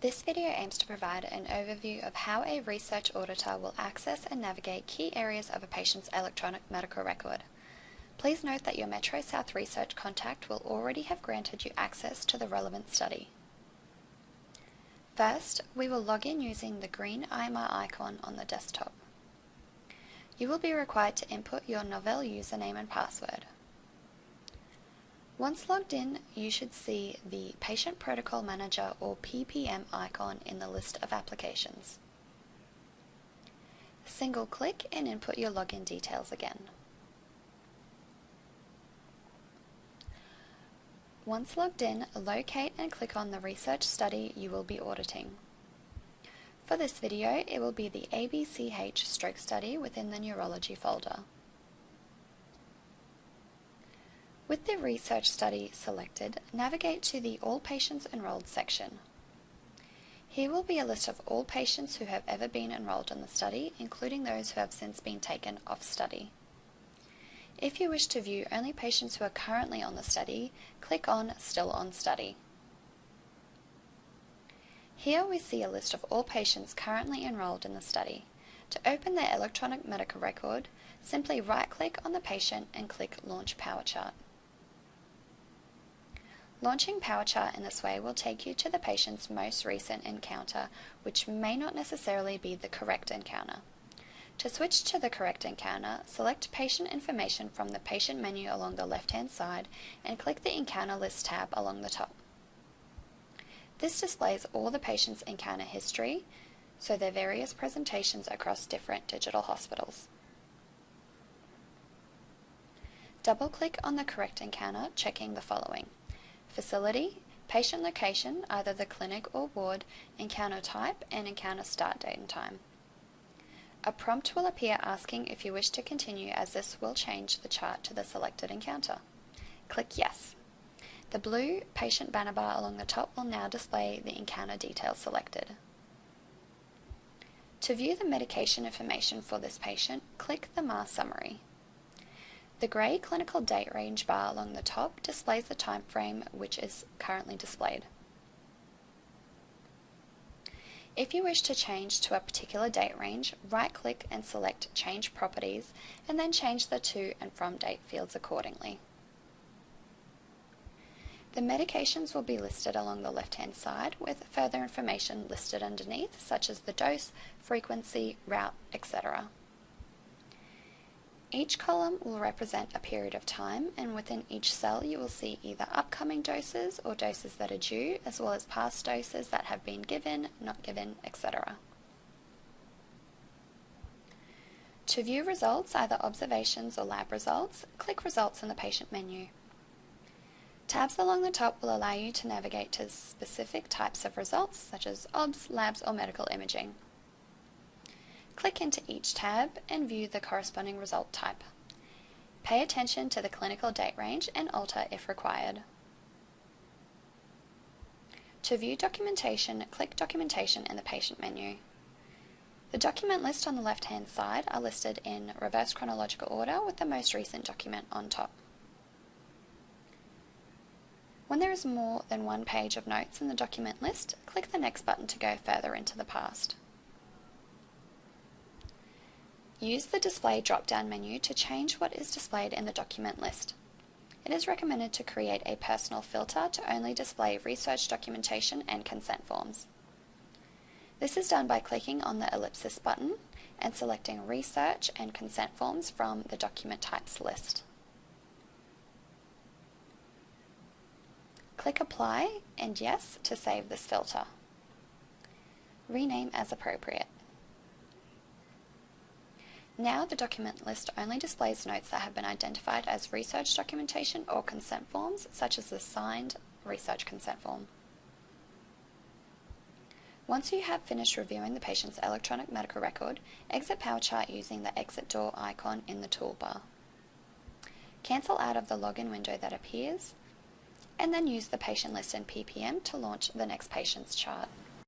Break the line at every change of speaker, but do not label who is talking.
This video aims to provide an overview of how a research auditor will access and navigate key areas of a patient's electronic medical record. Please note that your Metro South research contact will already have granted you access to the relevant study. First, we will log in using the green IMR icon on the desktop. You will be required to input your Novell username and password. Once logged in, you should see the Patient Protocol Manager or PPM icon in the list of applications. Single click and input your login details again. Once logged in, locate and click on the research study you will be auditing. For this video, it will be the ABCH stroke study within the neurology folder. With the research study selected, navigate to the All Patients Enrolled section. Here will be a list of all patients who have ever been enrolled in the study, including those who have since been taken off study. If you wish to view only patients who are currently on the study, click on Still on Study. Here we see a list of all patients currently enrolled in the study. To open their electronic medical record, simply right-click on the patient and click Launch PowerChart. Launching PowerChart in this way will take you to the patient's most recent encounter, which may not necessarily be the correct encounter. To switch to the correct encounter, select Patient Information from the Patient menu along the left-hand side and click the Encounter List tab along the top. This displays all the patient's encounter history, so their various presentations across different digital hospitals. Double-click on the correct encounter, checking the following: facility, patient location, either the clinic or ward, encounter type, and encounter start date and time. A prompt will appear asking if you wish to continue, as this will change the chart to the selected encounter. Click Yes. The blue patient banner bar along the top will now display the encounter details selected. To view the medication information for this patient, click the MAR summary. The grey clinical date range bar along the top displays the time frame which is currently displayed. If you wish to change to a particular date range, right-click and select Change Properties, and then change the to and from date fields accordingly. The medications will be listed along the left-hand side, with further information listed underneath, such as the dose, frequency, route, etc. Each column will represent a period of time, and within each cell you will see either upcoming doses or doses that are due, as well as past doses that have been given, not given, etc. To view results, either observations or lab results, click Results in the Patient menu. Tabs along the top will allow you to navigate to specific types of results, such as OBS, labs, or medical imaging. Click into each tab and view the corresponding result type. Pay attention to the clinical date range and alter if required. To view documentation, click Documentation in the Patient menu. The document list on the left-hand side are listed in reverse chronological order with the most recent document on top. When there is more than one page of notes in the document list, click the Next button to go further into the past. Use the Display drop-down menu to change what is displayed in the document list. It is recommended to create a personal filter to only display research documentation and consent forms. This is done by clicking on the ellipsis button and selecting Research and Consent Forms from the document types list. Click Apply and Yes to save this filter. Rename as appropriate. Now the document list only displays notes that have been identified as research documentation or consent forms, such as the signed research consent form. Once you have finished reviewing the patient's electronic medical record, exit PowerChart using the Exit Door icon in the toolbar. Cancel out of the login window that appears, and then use the patient list in PPM to launch the next patient's chart.